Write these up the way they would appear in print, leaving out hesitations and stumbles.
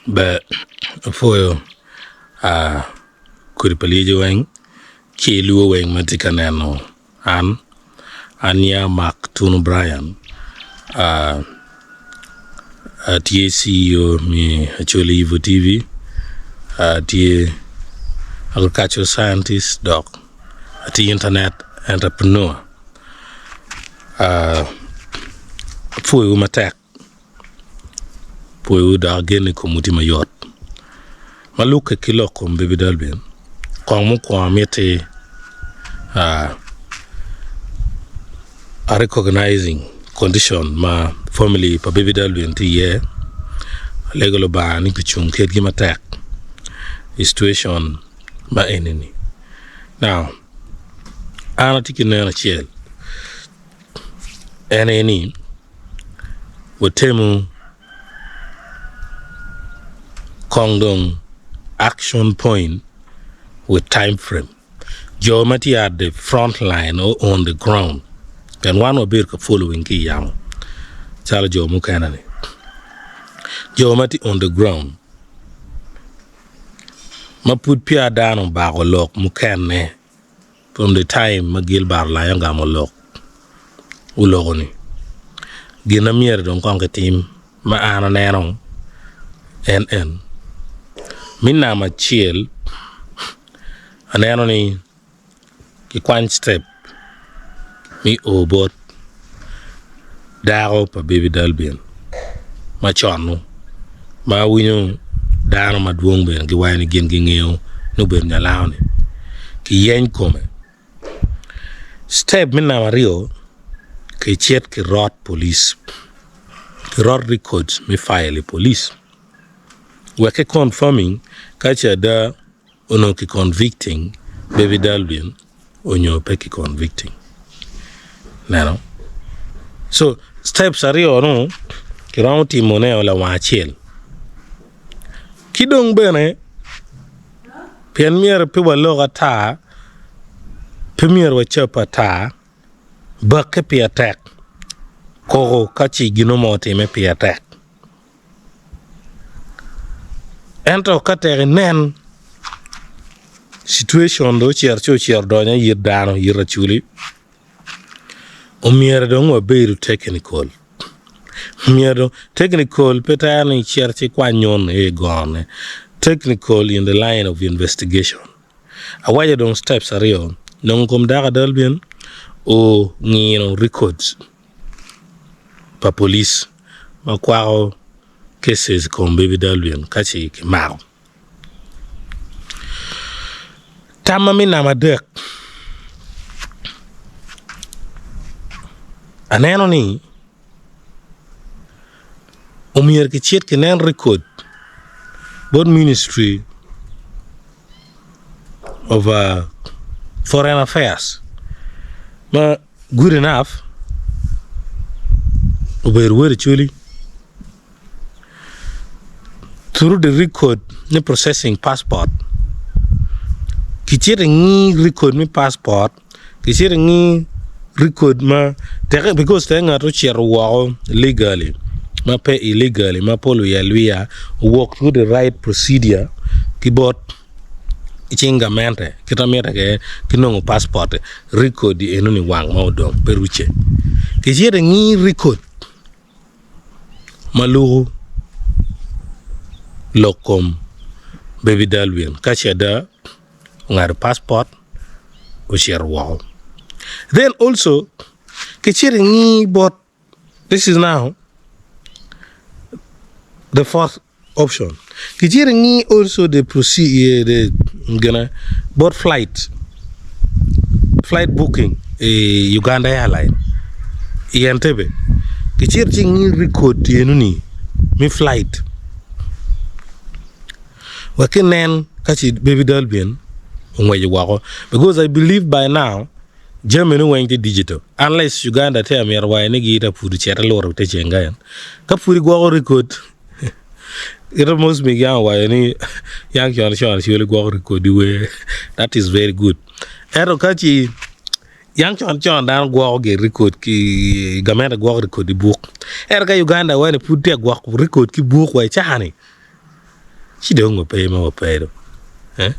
But for kuripalije weng ki luo weng matika neno ania Mark Tunu Brian TACO mi Acholi Evo TV tie agricultural scientist doc ati internet entrepreneur for matek for da gene komuti mayot maluke kilo kom baby Dalvin kwa mu kwa mete a recognizing condition ma family pa baby Dalvin ti ye legal ba ni kuchung ket gi matek situation ba enini now ana tikine na chiel eneni wotemu kongdong action point with time frame. Geomati at the front line or on the ground. Then one will be following key young. Charles Jomu Canani. Geomati on the ground. Ma put Pia down on Bagolok Mukane from the time Magilbar Layangamolok Ulogoni. Ginamir don't conquer team ma ana nerong NN. Minna ma chiel anenoni ki kwan step mi obot daro pa baby Dalvin ma chonu ma winyo daro ma duong ben gi wayni gen gi ngeo no ben nyalawni ki yen kome step minna ma rio ki chet ki rot police ki rot records mi file police weke confirming kacha da ono ki convicting baby Dalvin onyo pe ki convicting nano so steps are no ki raunti mone ola wachiel kidong bene mier pe waloga ta premier wa chapa ta bakke pe attack ko kachi ginomote me pe attack ento katere nen situation do chier donya yir dano yir chuli mier do ngo beru technical mier do technical petani chier chi kwanyon e gone technical in the line of investigation awaje don steps ario non kom daga Dalvin o ngino records pa police makwao cases kom baby Dalvin kachi ki mao tama mina madek aneno ni umier ki chet ki nen record board ministry of foreign affairs ma good enough uber chuli through the record ni processing passport kichire ngi record mi passport kichire ngi record ma because tenga to chirwa legally ma pay illegally ma polo ya luya walk through the right procedure kibot ichinga mente kitameta ke kinongo passport record enuni wang ma odong peruche kichire ngi record malugo lokom baby Dalvin kachada ngar passport ushirwa then also kichiri ngi bot this is now the fourth option kichiri ngi also the procedure the gonna bot flight booking Uganda airline Entebbe kichiri ngi record yenuni mi flight wakinen kachi baby Dalvin because I believe by now Germany went to digital unless Uganda tell me why nigi ita puri chera loro te chenga ka puri gwa record it almost me yan why ni yang chon si gwa record we that is very good ero kachi yang chon dan gwa ge record ki gamera gwa record book ero ka Uganda why ni putte gwa record ki book why chani She don't go pay more pay though. Eh?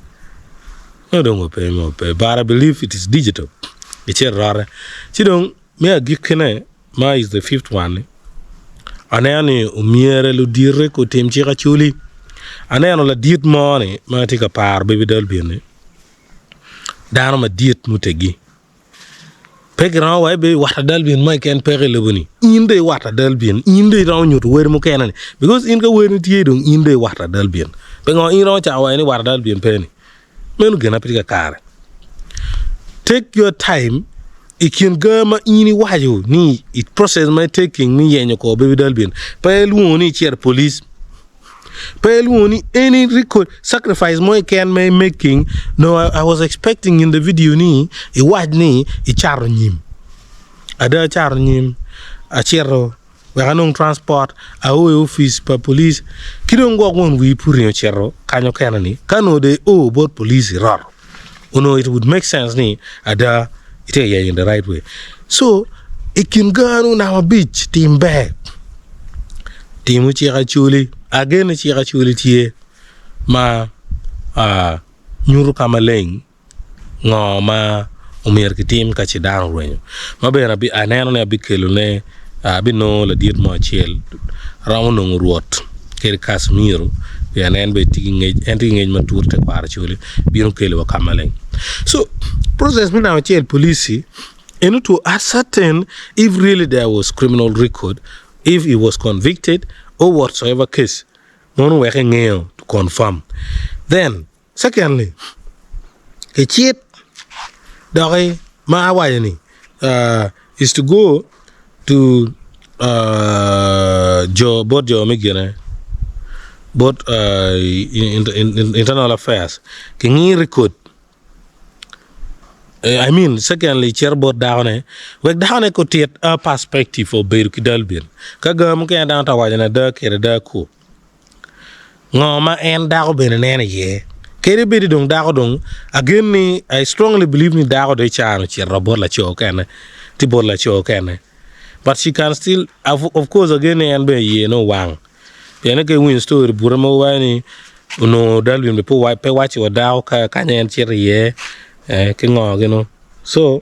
No don't go pay more pay. But I believe it is digital. It's a rare. She don't me a give kene ma is the fifth one. Anani umiere lu dire ko tem chira chuli. Anani la diet money ma take a par baby Dalvin. Dano ma diet mutegi. Pegran wa be wata Dalvin ma ken pere lebuni. Inde wata Dalvin, inde raw nyut wer mu kenani. Because in ka wer ni tie dong inde wata Dalvin. Pengo in raw cha wa ni wata Dalvin penny. Menu gena pika kare. Take your time. Ikin gama ini waju ni it process my taking ni yenyo ko baby Dalvin. Pelu ni chair police. Pelu ni any record sacrifice mo can may making. No, I was expecting in the video ni I waj ni I char nyim. Ada char nyim a chero waganong transport a office pa police. Kidong go won we puri no chero kanyo kanani. Kano de both police rar. It would make sense ni ada in the right way. So, it can go on our beach, team back. Team Chirachuli, again Chirachuli tie, ma Nuru Kamaling, no ma Umirki team Kachidan rain. Ma be a bit an a big kelune, a bit no la dear more chill, round on rot, Kerry Casimiro, we are an entering engagement to take partially, being Kelo Kamaling. So, process me now child police to ascertain if really there was criminal record, if he was convicted or whatsoever case. No working to confirm. Then, secondly, a cheat is to go to both internal affairs. Can he record? I mean, secondly, chairboard down we down could take a perspective for Beruki Dalvin. Kagam can down to Wajana Dirk or Dirku. Ngoma and Dalvin and any year. Kerry Biddy don't Dagdong. Again, me, I strongly believe me Dago de Chan, Robot La Chokane, Tibor La Chokane. But she can still, of course, again, and be ye no wang. Pianaka win story, Buramo Wani, no Dalvin, the poor white pay watch or Dow, Kanya and Cherry. So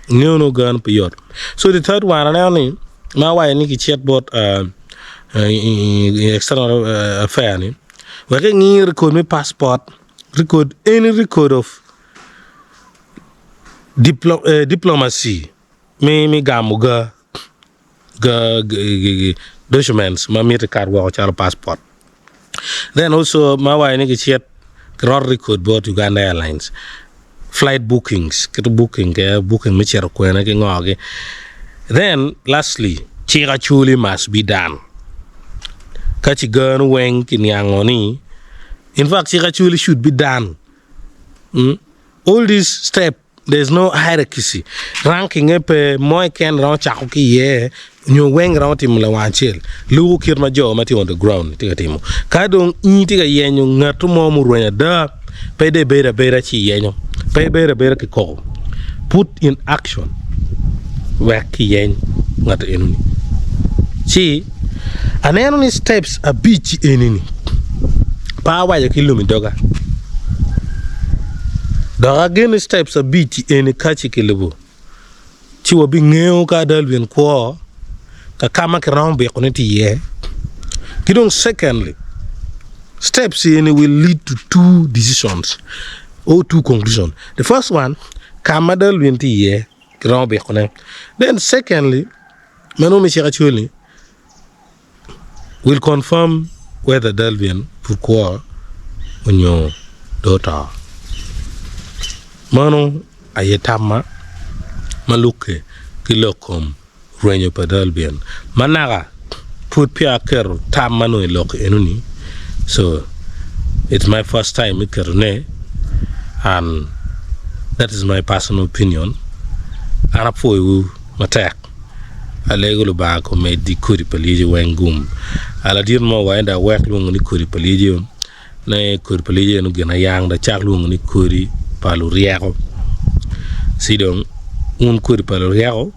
no gun period. So the third one now my wife Nikki chatbot external affair ni we can record my passport, record any record of diplomacy me gamuga documents my meter card wa passport. Then also my wife Nikki chat record both Uganda Airlines flight bookings, booking michero kwena ke ngoge. Then lastly, Chirachuli must be done. Kachi gun weng kinyangoni. In fact, Chirachuli should be done. All these steps, there's no hierarchy. Ranking epe moi ken round chakuki ye nyo weng round tim la wanchel. Lu kirma jo mati on the ground tiga timo. Kadong tiga ye nyo ngatu mo murwenya da pede bera chi ye nyo. Pay better ki call. Put in action. Work yen not enemy. See, an enemy steps a beach enemy. Power ya kilumi doga. Doga again steps a beach any kachi kilubu. Chiwa bi ngeo ka Dalvin kwa ka kama kirambe koneti ye. Kidong secondly, steps any will lead to two decisions. Or two conclusions. The first one, Kamadal Winti ye, Grand Bekone. Then secondly, Manomi Chirachuli will confirm whether Dalvin pourquoi on your daughter. Mano ayetama maluke kilokom renyo pa Dalvin. Managa put pia kero tam mano ilok enuni. So it's my first time ikerune. And that is my personal opinion. And for you, attack. A legal back or made the Kuri Paligi Wangum. I'll deal more why that work long on the Kuri Paligi. Nay Kuri Paligi and Gana Yang, the Chaklung on the Kuri Paluriago. Sidon, Kuri Paluriago.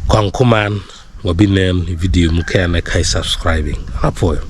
Concoman, what be named video, Mukana Kai subscribing. Up for you.